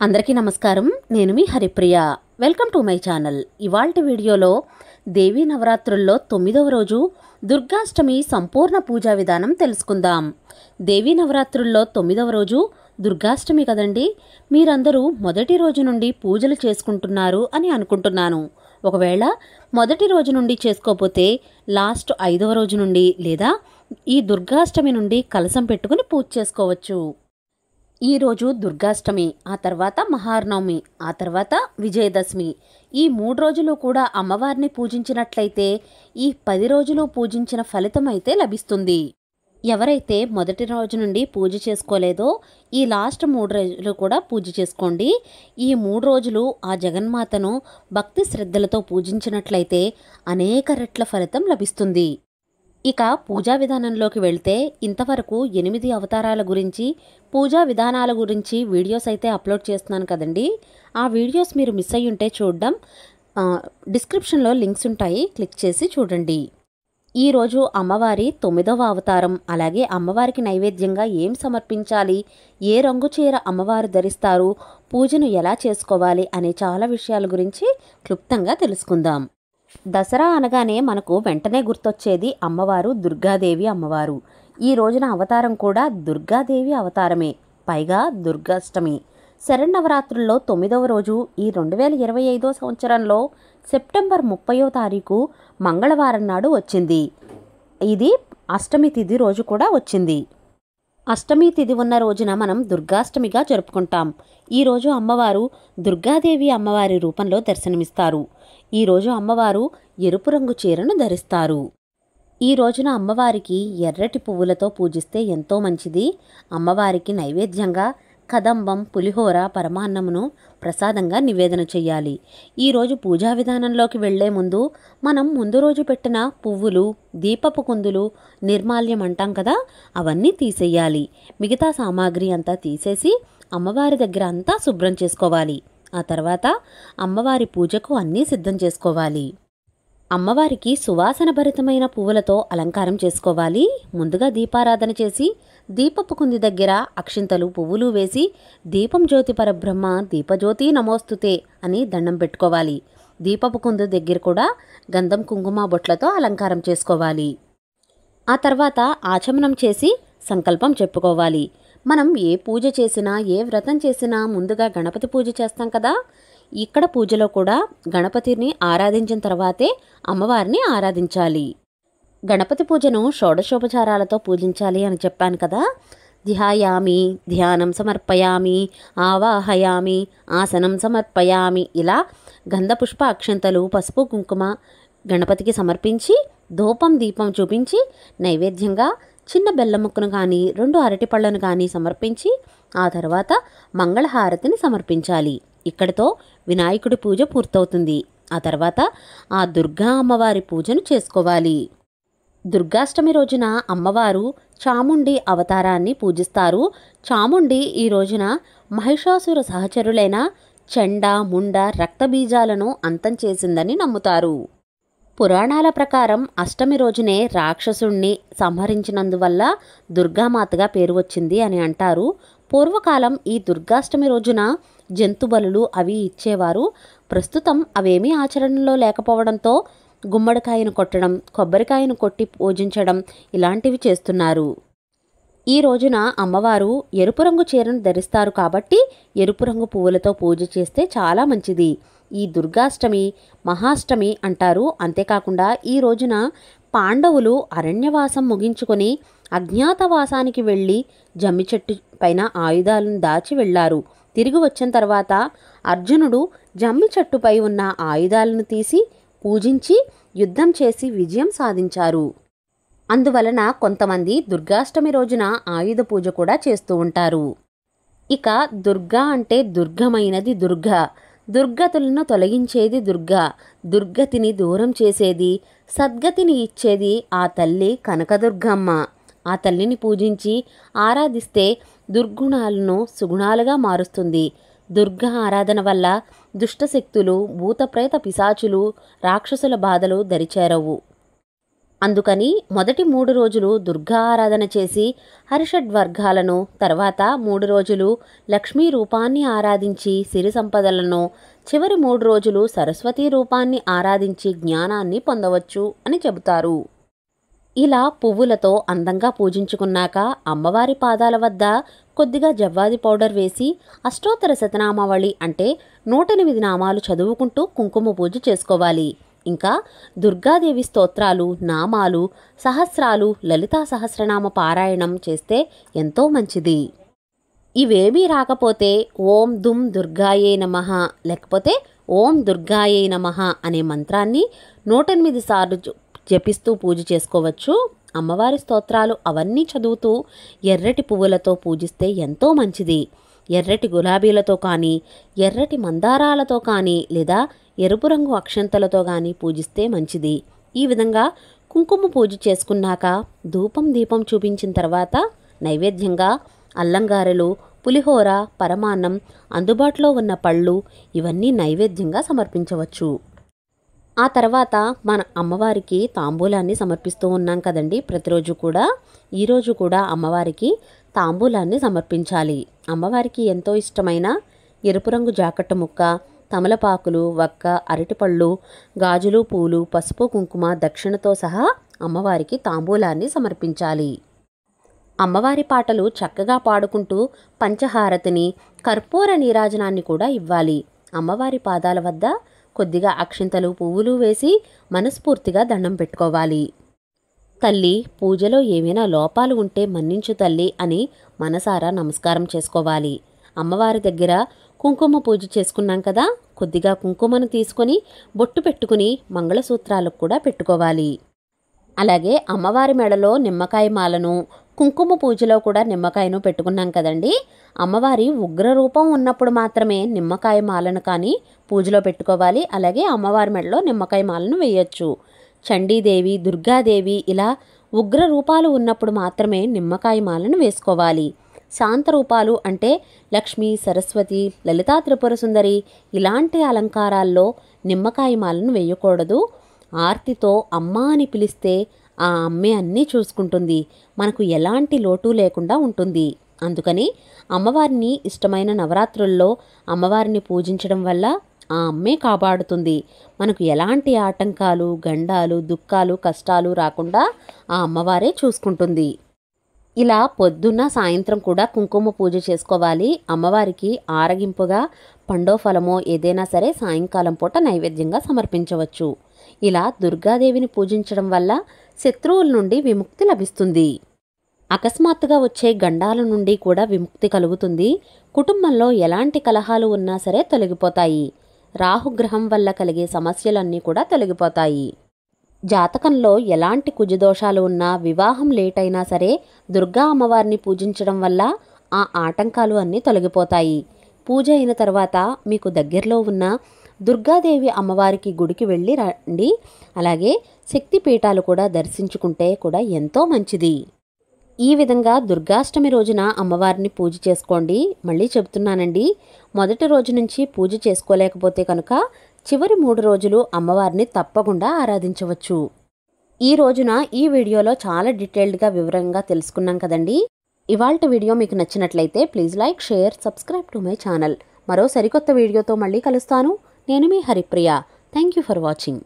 అందరికీ నమస్కారం. నేను మీ Haripriya. Welcome to my channel. ఇవాల్టి వీడియోలో దేవీ నవరాత్రుల్లో 9వ రోజు దుర్గాష్టమి సంపూర్ణ పూజా విధానం తెలుసుకుందాం. దేవీ నవరాత్రుల్లో 9వ రోజు దుర్గాష్టమి కదండి. మీరందరూ మొదటి రోజు నుండి పూజలు చేసుకుంటున్నారు అని అనుకుంటున్నాను. ఒకవేళ మొదటి రోజు నుండి చేసుకోకపోతే లాస్ట్ 5వ రోజు నుండి లేదా ఈ దుర్గాష్టమి నుండి కలశం పెట్టుకుని పూజ చేసుకోవచ్చు. ఈరోజు దుర్గాష్టమి, ఆ తర్వాత మహానవమి, ఆ తర్వాత విజయదశమి. ఈ 3 రోజులు కూడా అమ్మవారిని పూజించినట్లయితే ఈ 10 రోజులు పూజించిన ఫలితం అయితే లభిస్తుంది. ఎవరైతే మొదటి రోజు నుండి పూజ చేసుకోలేదో ఈ లాస్ట్ 3 రోజులు కూడా పూజ చేసుకోండి. ఈ 3 రోజులు ఆ జగన్మాతను భక్తి శ్రద్ధలతో పూజించినట్లయితే అనేక రెట్ల ఫలితం లభిస్తుంది. ఇక పూజా విధానంలోకి వెళ్తే ఇంతవరకు 8 అవతారాల గురించి, పూజా విధానాల గురించి వీడియోస్ అయితే అప్లోడ్ చేస్తున్నాను కదండి. ఆ వీడియోస్ మీరు మిస్ అయ్యి ఉంటే చూడడం డిస్క్రిప్షన్లో లింక్స్ ఉంటాయి, క్లిక్ చేసి చూడండి. ఈరోజు అమ్మవారి 9వ అవతారం. అలాగే అమ్మవారికి నైవేద్యంగా ఏం సమర్పించాలి, ఏ రంగు చీర అమ్మవారు ధరిస్తారు, పూజను ఎలా చేసుకోవాలి అనే చాలా విషయాల గురించి క్లుప్తంగా తెలుసుకుందాం. దసరా అనగానే మనకు వెంటనే గుర్తొచ్చేది అమ్మవారు దుర్గాదేవి అమ్మవారు. ఈ రోజున అవతారం కూడా దుర్గాదేవి అవతారమే, పైగా దుర్గాష్టమి. శరన్నవరాత్రుల్లో 9వ రోజు ఈ 2025 సంవత్సరంలో సెప్టెంబర్ 30వ తారీఖు మంగళవారం నాడు వచ్చింది. ఇది అష్టమి తిథి రోజు కూడా వచ్చింది. అష్టమి తిథి ఉన్న రోజున మనం దుర్గాష్టమిగా జరుపుకుంటాం. ఈరోజు అమ్మవారు దుర్గాదేవి అమ్మవారి రూపంలో దర్శనమిస్తారు. ఈరోజు అమ్మవారు ఎరుపు రంగు చీరను ధరిస్తారు. ఈ రోజున అమ్మవారికి ఎర్రటి పువ్వులతో పూజిస్తే ఎంతో మంచిది. అమ్మవారికి నైవేద్యంగా కదంబం, పులిహోర, పరమాన్నమును ప్రసాదంగా నివేదన చేయాలి. ఈరోజు పూజా విధానంలోకి వెళ్లే ముందు మనం ముందు రోజు పెట్టిన పువ్వులు, దీపపు కుందులు, నిర్మాల్యం అంటాం కదా, అవన్నీ తీసేయాలి. మిగతా సామాగ్రి అంతా తీసేసి అమ్మవారి దగ్గర అంతా శుభ్రం చేసుకోవాలి. ఆ తర్వాత అమ్మవారి పూజకు అన్నీ సిద్ధం చేసుకోవాలి. అమ్మవారికి సువాసన భరితమైన పువ్వులతో అలంకారం చేసుకోవాలి. ముందుగా దీపారాధన చేసి దీపపు కుంది దగ్గర అక్షింతలు, పువ్వులు వేసి దీపం జ్యోతి పరబ్రహ్మ దీపజ్యోతి నమోస్తుతే అని దండం పెట్టుకోవాలి. దీపపు కుందు దగ్గర కూడా గంధం, కుంకుమ బొట్లతో అలంకారం చేసుకోవాలి. ఆ తర్వాత ఆచమనం చేసి సంకల్పం చెప్పుకోవాలి. మనం ఏ పూజ చేసినా, ఏ వ్రతం చేసినా ముందుగా గణపతి పూజ చేస్తాం కదా. ఇక్కడ పూజలో కూడా గణపతిని ఆరాధించిన తర్వాతే అమ్మవారిని ఆరాధించాలి. గణపతి పూజను షోడశోపచారాలతో పూజించాలి అని చెప్పాను కదా. ధ్యాయామి, ధ్యానం సమర్పయామి, ఆవాహయామి, ఆసనం సమర్పయామి, ఇలా గంధపుష్ప అక్షంతలు, పసుపు, కుంకుమ గణపతికి సమర్పించి ధూపం, దీపం చూపించి నైవేద్యంగా చిన్న బెల్లం ముక్కను కానీ 2 అరటిపళ్ళను కానీ సమర్పించి ఆ తర్వాత మంగళహారతిని సమర్పించాలి. ఇక్కడితో వినాయకుడి పూజ పూర్తవుతుంది. ఆ తర్వాత ఆ దుర్గా అమ్మవారి పూజను చేసుకోవాలి. దుర్గాష్టమి రోజున అమ్మవారు చాముండి అవతారాన్ని పూజిస్తారు. చాముండి ఈ రోజున మహిషాసుర సహచరులైన చండ, ముండ రక్తబీజాలను అంతం చేసిందని నమ్ముతారు. పురాణాల ప్రకారం అష్టమి రోజునే రాక్షసుణ్ణి సంహరించినందువల్ల దుర్గామాతగా పేరు వచ్చింది అని అంటారు. పూర్వకాలం ఈ దుర్గాష్టమి రోజున జంతు బలులు అవి ఇచ్చేవారు. ప్రస్తుతం అవేమీ ఆచరణలో లేకపోవడంతో గుమ్మడికాయను కొట్టడం, కొబ్బరికాయను కొట్టి పూజించడం ఇలాంటివి చేస్తున్నారు. ఈ రోజున అమ్మవారు ఎరుపు రంగు చీరను ధరిస్తారు కాబట్టి ఎరుపు రంగు పువ్వులతో పూజ చేస్తే చాలా మంచిది. ఈ దుర్గాష్టమి మహాష్టమి అంటారు. అంతేకాకుండా ఈ రోజున పాండవులు అరణ్యవాసం ముగించుకొని అజ్ఞాతవాసానికి వెళ్ళి జమ్మి చెట్టు పైన ఆయుధాలను దాచి వెళ్లారు. తిరిగి వచ్చిన తర్వాత అర్జునుడు జమ్మి చెట్టుపై ఉన్న ఆయుధాలను తీసి పూజించి యుద్ధం చేసి విజయం సాధించారు. అందువలన కొంతమంది దుర్గాష్టమి రోజున ఆయుధ పూజ కూడా చేస్తూ ఉంటారు. ఇక దుర్గా అంటే దుర్గమైనది దుర్గా, దుర్గతులను తొలగించేది దుర్గా, దుర్గతిని దూరం చేసేది, సద్గతిని ఇచ్చేది ఆ తల్లి కనకదుర్గమ్మ. ఆ తల్లిని పూజించి ఆరాధిస్తే దుర్గుణాలను సుగుణాలుగా మారుస్తుంది. దుర్గా ఆరాధన వల్ల దుష్టశక్తులు, భూతప్రేత పిశాచులు, రాక్షసుల బాధలు దరిచేరవు. అందుకని మొదటి 3 రోజులు దుర్గా ఆరాధన చేసి హర్షడ్వర్గాలను, తర్వాత 3 రోజులు లక్ష్మీ రూపాన్ని ఆరాధించి సిరి సంపదలను, చివరి 3 రోజులు సరస్వతీ రూపాన్ని ఆరాధించి జ్ఞానాన్ని పొందవచ్చు అని చెబుతారు. ఇలా పువ్వులతో అందంగా పూజించుకున్నాక అమ్మవారి పాదాల వద్ద కొద్దిగా జవ్వాది పౌడర్ వేసి అష్టోత్తర శతనామావళి అంటే 108 నామాలు చదువుకుంటూ కుంకుమ పూజ చేసుకోవాలి. ఇంకా దుర్గాదేవి స్తోత్రాలు, నామాలు, సహస్రాలు, లలితా సహస్రనామ పారాయణం చేస్తే ఎంతో మంచిది. ఇవేమీ రాకపోతే ఓం దుం దుర్గాయే నమః లేకపోతే ఓం దుర్గాయే నమః అనే మంత్రాన్ని 108 సార్లు జపిస్తూ పూజ చేసుకోవచ్చు. అమ్మవారి స్తోత్రాలు అవన్నీ చదువుతూ ఎర్రటి పువ్వులతో పూజిస్తే ఎంతో మంచిది. ఎర్రటి గులాబీలతో కానీ, ఎర్రటి మందారాలతో కానీ, లేదా ఎరుపు రంగు అక్షంతలతో కానీ పూజిస్తే మంచిది. ఈ విధంగా కుంకుమ పూజ చేసుకున్నాక ధూపం దీపం చూపించిన తర్వాత నైవేద్యంగా అల్లంగారెలు, పులిహోర, పరమాన్నం, అందుబాటులో ఉన్న పళ్ళు ఇవన్నీ నైవేద్యంగా సమర్పించవచ్చు. ఆ తర్వాత మన అమ్మవారికి తాంబూలాన్ని సమర్పిస్తూ ఉన్నాం కదండి ప్రతిరోజు కూడా. ఈరోజు కూడా అమ్మవారికి తాంబూలాన్ని సమర్పించాలి. అమ్మవారికి ఎంతో ఇష్టమైన ఎరుపు రంగు జాకెట్టు ముక్క, తమలపాకులు, వక్క, అరటిపళ్ళు, గాజులు, పూలు, పసుపు, కుంకుమ, దక్షిణతో సహా అమ్మవారికి తాంబూలాన్ని సమర్పించాలి. అమ్మవారి పాటలు చక్కగా పాడుకుంటూ పంచహారతిని, కర్పూర నీరాజనాన్ని కూడా ఇవ్వాలి. అమ్మవారి పాదాల వద్ద కొద్దిగా అక్షింతలు, పువ్వులు వేసి మనస్ఫూర్తిగా దండం పెట్టుకోవాలి. తల్లి, పూజలో ఏమైనా లోపాలు ఉంటే మన్నించు తల్లి అని మనసారా నమస్కారం చేసుకోవాలి. అమ్మవారి దగ్గర కుంకుమ పూజ చేసుకున్నాం కదా, కొద్దిగా కుంకుమను తీసుకొని బొట్టు పెట్టుకుని మంగళసూత్రాలకు కూడా పెట్టుకోవాలి. అలాగే అమ్మవారి మెడలో నిమ్మకాయ మాలను, కుంకుమ పూజలో కూడా నిమ్మకాయను పెట్టుకున్నాం కదండి. అమ్మవారి ఉగ్ర రూపం ఉన్నప్పుడు మాత్రమే నిమ్మకాయ మాలను కానీ పూజలో పెట్టుకోవాలి. అలాగే అమ్మవారి మెడలో నిమ్మకాయ మాలను వేయొచ్చు. చండీదేవి, దుర్గాదేవి ఇలా ఉగ్ర రూపాలు ఉన్నప్పుడు మాత్రమే నిమ్మకాయ మాలను వేసుకోవాలి. శాంత రూపాలు అంటే లక్ష్మి, సరస్వతి, లలితా త్రిపుర సుందరి ఇలాంటి అలంకారాల్లో నిమ్మకాయ మాలను వేయకూడదు. ఆర్తితో అమ్మా అని పిలిస్తే ఆ అమ్మే అన్నీ చూసుకుంటుంది, మనకు ఎలాంటి లోటు లేకుండా ఉంటుంది. అందుకని అమ్మవారిని ఇష్టమైన నవరాత్రుల్లో అమ్మవారిని పూజించడం వల్ల ఆ అమ్మే కాపాడుతుంది. మనకు ఎలాంటి ఆటంకాలు, గండాలు, దుఃఖాలు, కష్టాలు రాకుండా ఆ అమ్మవారే చూసుకుంటుంది. ఇలా పొద్దున్న సాయంత్రం కూడా కుంకుమ పూజ చేసుకోవాలి. అమ్మవారికి ఆరగింపుగా పండో ఫలమో ఏదైనా సరే సాయంకాలం పూట నైవేద్యంగా సమర్పించవచ్చు. ఇలా దుర్గాదేవిని పూజించడం వల్ల శత్రువుల నుండి విముక్తి లభిస్తుంది. అకస్మాత్తుగా వచ్చే గండాల నుండి కూడా విముక్తి కలుగుతుంది. కుటుంబంలో ఎలాంటి కలహాలు ఉన్నా సరే తొలగిపోతాయి. రాహుగ్రహం వల్ల కలిగే సమస్యలన్నీ కూడా తొలగిపోతాయి. జాతకంలో ఎలాంటి కుజదోషాలు ఉన్నా, వివాహం లేట్ అయినా సరే దుర్గా అమ్మవారిని పూజించడం వల్ల ఆ ఆటంకాలు అన్నీ తొలగిపోతాయి. పూజ అయిన తర్వాత మీకు దగ్గరలో ఉన్న దుర్గాదేవి అమ్మవారికి గుడికి వెళ్ళి రండి. అలాగే శక్తిపీఠాలు కూడా దర్శించుకుంటే కూడా ఎంతో మంచిది. ఈ విధంగా దుర్గాష్టమి రోజున అమ్మవారిని పూజ చేసుకోండి. మళ్ళీ చెబుతున్నానండి, మొదటి రోజు నుంచి పూజ చేసుకోలేకపోతే కనుక చివరి 3 రోజులు అమ్మవారిని తప్పకుండా ఆరాధించవచ్చు. ఈ రోజున ఈ వీడియోలో చాలా డీటెయిల్డ్గా వివరంగా తెలుసుకున్నాం కదండి. ఇవాల్టి వీడియో మీకు నచ్చినట్లయితే please like, share, subscribe to my channel. మరో సరికొత్త వీడియోతో మళ్ళీ కలుస్తాను. నేను మీ Haripriya. Thank you for watching.